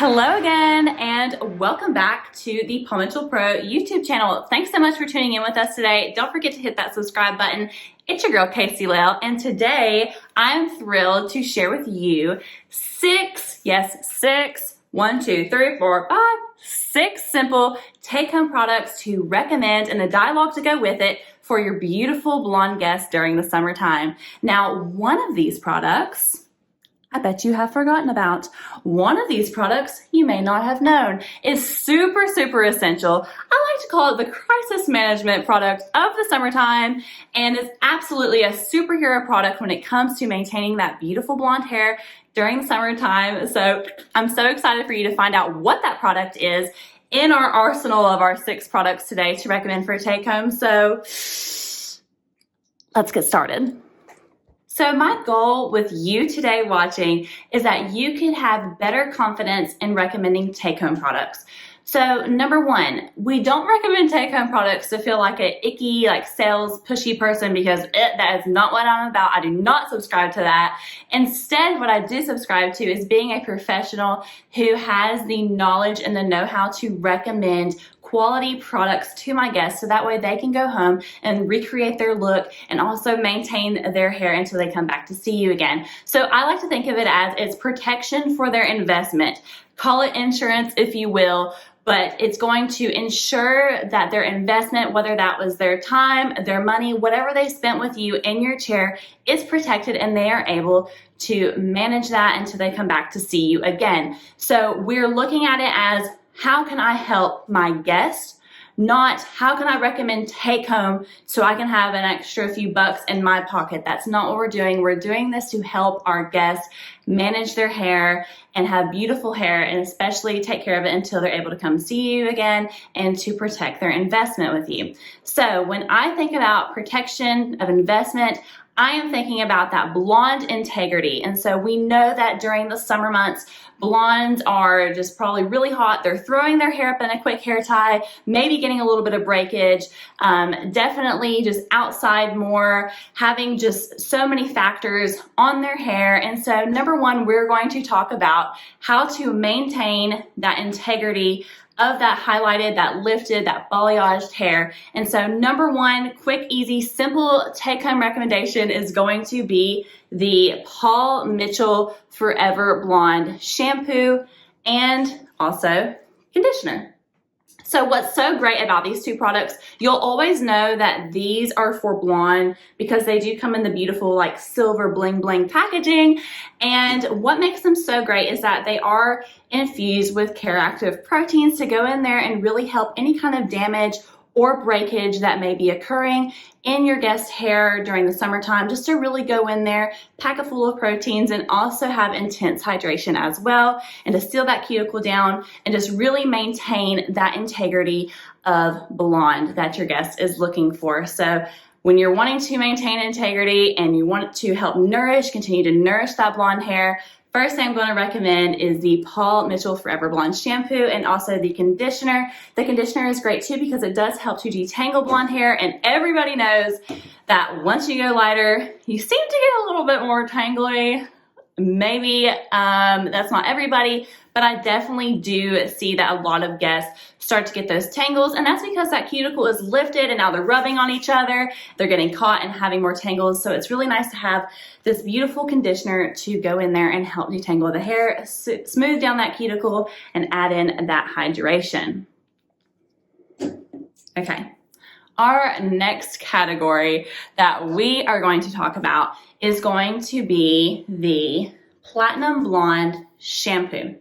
Hello again, and welcome back to the Paul Mitchell Pro YouTube channel. Thanks so much for tuning in with us today. Don't forget to hit that subscribe button. It's your girl, Casey Lail, and today I'm thrilled to share with you six simple take-home products to recommend and a dialogue to go with it for your beautiful blonde guests during the summertime. Now, one of these products I bet you have forgotten about. One of these products you may not have known is super essential. I like to call it the crisis management product of the summertime, and it's absolutely a superhero product when it comes to maintaining that beautiful blonde hair during the summertime. So I'm so excited for you to find out what that product is in our arsenal of our 6 products today to recommend for a take home. So let's get started. So my goal with you today watching is that you can have better confidence in recommending take-home products. So number one, we don't recommend take-home products to feel like an icky, sales pushy person because that is not what I'm about. I do not subscribe to that. Instead, what I do subscribe to is being a professional who has the knowledge and the know-how to recommend quality products to my guests so that way they can go home and recreate their look and also maintain their hair until they come back to see you again. So I like to think of it as it's protection for their investment. Call it insurance if you will, but it's going to ensure that their investment, whether that was their time, their money, whatever they spent with you in your chair, is protected and they are able to manage that until they come back to see you again. So we're looking at it as how can I help my guests, not how can I recommend take home so I can have an extra few bucks in my pocket. That's not what we're doing. We're doing this to help our guests manage their hair and have beautiful hair and especially take care of it until they're able to come see you again and to protect their investment with you. So when I think about protection of investment, I am thinking about that blonde integrity. And so we know that during the summer months, blondes are just probably really hot. They're throwing their hair up in a quick hair tie, maybe getting a little bit of breakage, definitely just outside more, having just so many factors on their hair. And so number one, we're going to talk about how to maintain that integrity of that highlighted, that lifted, that balayaged hair. And so number one, quick, easy, simple take-home recommendation is going to be the Paul Mitchell Forever Blonde shampoo and also conditioner. So what's so great about these 2 products, you'll always know that these are for blonde because they do come in the beautiful silver bling bling packaging. And what makes them so great is that they are infused with care active proteins to go in there and really help any kind of damage or breakage that may be occurring in your guest's hair during the summertime, just to really go in there, pack it full of proteins, and also have intense hydration as well, and to seal that cuticle down and just really maintain that integrity of blonde that your guest is looking for. So when you're wanting to maintain integrity and you want to help continue to nourish that blonde hair, first thing I'm going to recommend is the Paul Mitchell Forever Blonde shampoo and also the conditioner. The conditioner is great too because it does help to detangle blonde hair, and everybody knows that once you go lighter, you seem to get a little bit more tangly. Maybe that's not everybody, but I definitely do see that a lot of guests start to get those tangles, and that's because that cuticle is lifted and now they're rubbing on each other, they're getting caught and having more tangles. So it's really nice to have this beautiful conditioner to go in there and help detangle the hair, smooth down that cuticle, and add in that hydration. Okay. Our next category that we are going to talk about is going to be the Platinum Blonde shampoo.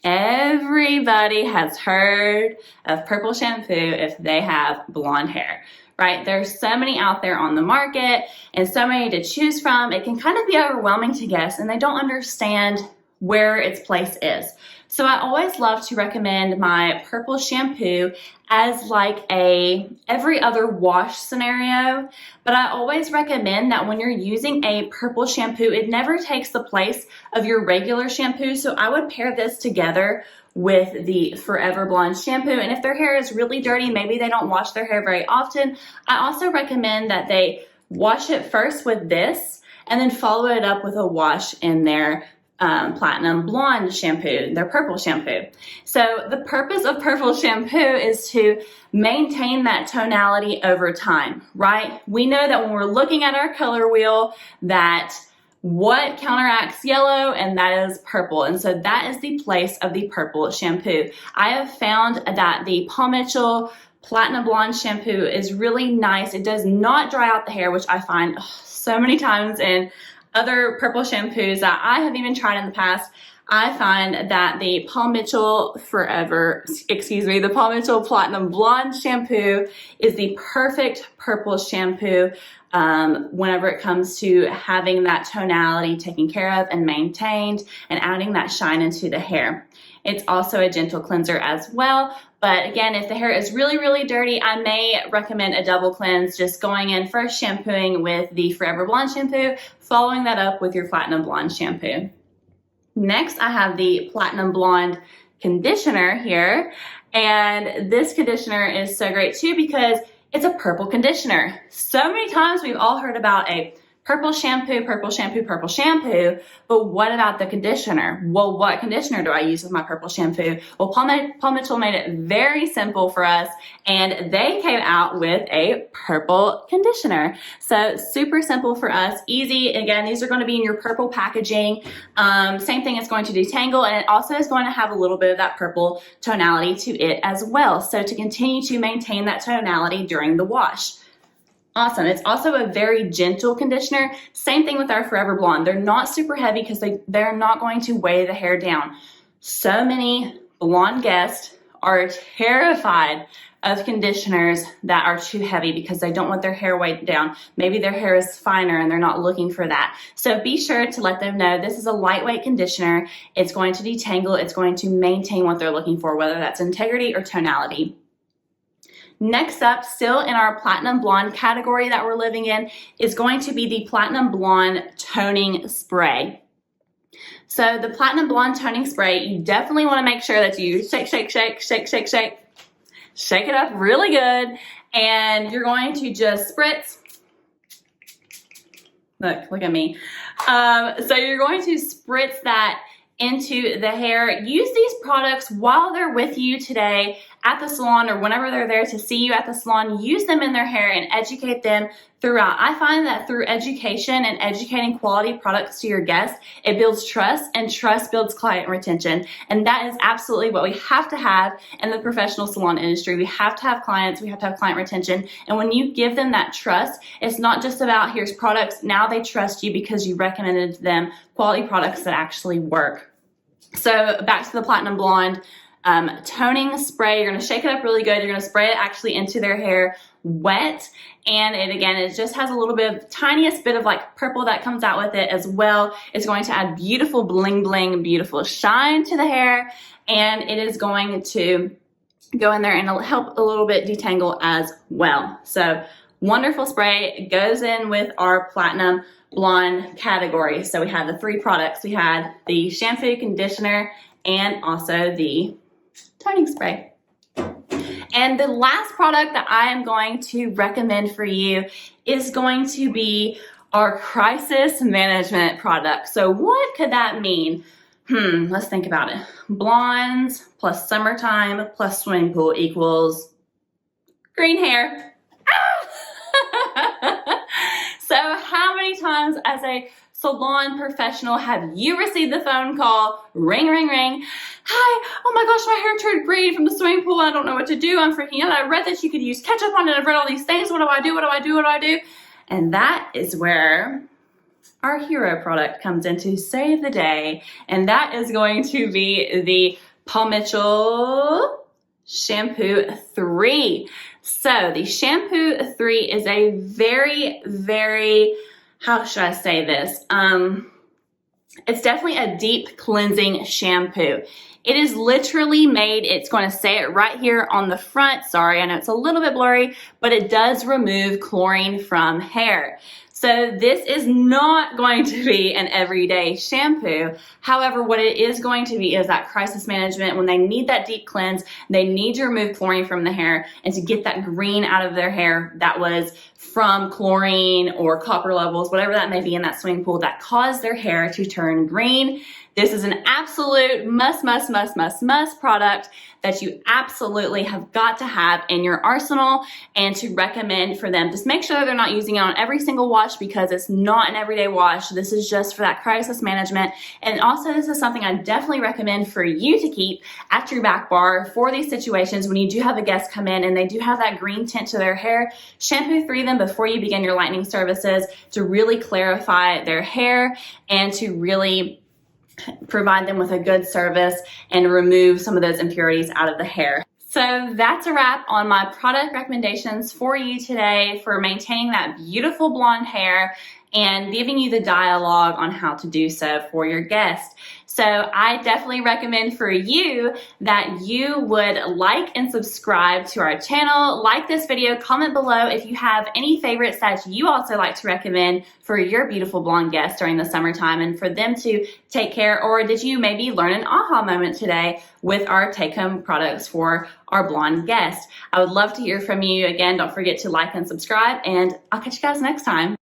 Everybody has heard of purple shampoo if they have blonde hair, right? There's so many out there on the market and so many to choose from. It can kind of be overwhelming to guests and they don't understand where its place is. So I always love to recommend my purple shampoo as a every other wash scenario, but I always recommend that when you're using a purple shampoo, it never takes the place of your regular shampoo. So I would pair this together with the Forever Blonde shampoo. And if their hair is really dirty, maybe they don't wash their hair very often, I also recommend that they wash it first with this and then follow it up with a wash in their Platinum Blonde shampoo, their purple shampoo. So the purpose of purple shampoo is to maintain that tonality over time, right? We know that when we're looking at our color wheel that what counteracts yellow, and that is purple. And so that is the place of the purple shampoo. I have found that the Paul Mitchell Platinum Blonde shampoo is really nice. It does not dry out the hair, which I find so many times in other purple shampoos that I have even tried in the past. I find that the Paul Mitchell the Paul Mitchell Platinum Blonde shampoo is the perfect purple shampoo whenever it comes to having that tonality taken care of and maintained and adding that shine into the hair. It's also a gentle cleanser as well. But again, if the hair is really, really dirty, I may recommend a double cleanse, just going in first shampooing with the Forever Blonde shampoo, following that up with your Platinum Blonde shampoo. Next, I have the Platinum Blonde conditioner here. And this conditioner is so great too because it's a purple conditioner. So many times we've all heard about a purple shampoo, purple shampoo, purple shampoo, but what about the conditioner? Well, what conditioner do I use with my purple shampoo? Well, Paul Mitchell made it very simple for us, and they came out with a purple conditioner. So super simple for us, easy. Again, these are going to be in your purple packaging. Same thing, it's going to detangle, and it also is going to have a little bit of that purple tonality to it as well. So to continue to maintain that tonality during the wash. Awesome. It's also a very gentle conditioner. Same thing with our Forever Blonde. They're not super heavy because they're not going to weigh the hair down. So many blonde guests are terrified of conditioners that are too heavy because they don't want their hair weighed down. Maybe their hair is finer and they're not looking for that. So be sure to let them know this is a lightweight conditioner. It's going to detangle. It's going to maintain what they're looking for, whether that's integrity or tonality. Next up, still in our Platinum Blonde category that we're living in, is going to be the Platinum Blonde Toning Spray. So the Platinum Blonde Toning Spray, you definitely want to make sure that you shake it up really good, and you're going to just spritz. Look at me. So you're going to spritz that into the hair. Use these products while they're with you today at the salon or whenever they're there to see you at the salon. Use them in their hair and educate them throughout. I find that through education and educating quality products to your guests, it builds trust, and trust builds client retention. And that is absolutely what we have to have in the professional salon industry. We have to have clients, we have to have client retention. And when you give them that trust, it's not just about here's products. Now they trust you because you recommended to them quality products that actually work. So back to the Platinum Blonde toning spray. You're going to shake it up really good. You're going to spray it actually into their hair wet. And it just has a little bit of tiniest bit of like purple that comes out with it as well. It's going to add beautiful bling bling, beautiful shine to the hair. And it is going to go in there and it'll help a little bit detangle as well. So wonderful spray. It goes in with our Platinum Blonde category. So we have the three products. We had the shampoo, conditioner, and also the toning spray. And the last product that I am going to recommend for you is going to be our crisis management product. So what could that mean? Let's think about it. Blondes plus summertime plus swimming pool equals green hair. So how many times as a salon professional have you received the phone call, ring, ring, ring? Hi, oh my gosh, my hair turned green from the swimming pool. I don't know what to do. I'm freaking out. I read that you could use ketchup on it. I've read all these things. What do I do? What do I do? What do I do? And that is where our hero product comes in to save the day. And that is going to be the Paul Mitchell Shampoo 3. So the Shampoo 3 is a very, very, how should I say this? It's definitely a deep cleansing shampoo. It is literally made, it's going to say it right here on the front. Sorry, I know it's a little bit blurry, but it does remove chlorine from hair. So this is not going to be an everyday shampoo. However, what it is going to be is that crisis management. When they need that deep cleanse, they need to remove chlorine from the hair and to get that green out of their hair that was from chlorine or copper levels, whatever that may be in that swimming pool that caused their hair to turn green. This is an absolute must product that you absolutely have got to have in your arsenal and to recommend for them. Just make sure they're not using it on every single wash because it's not an everyday wash. This is just for that crisis management. And also this is something I definitely recommend for you to keep at your back bar for these situations when you do have a guest come in and they do have that green tint to their hair. Shampoo 3 them before you begin your lightening services to really clarify their hair and to really provide them with a good service and remove some of those impurities out of the hair. So that's a wrap on my product recommendations for you today for maintaining that beautiful blonde hair and giving you the dialogue on how to do so for your guest. So I definitely recommend for you that you would like and subscribe to our channel, like this video, comment below if you have any favorites that you also like to recommend for your beautiful blonde guests during the summertime and for them to take care, or did you maybe learn an aha moment today with our take-home products for our blonde guest? I would love to hear from you. Again, don't forget to like and subscribe, and I'll catch you guys next time.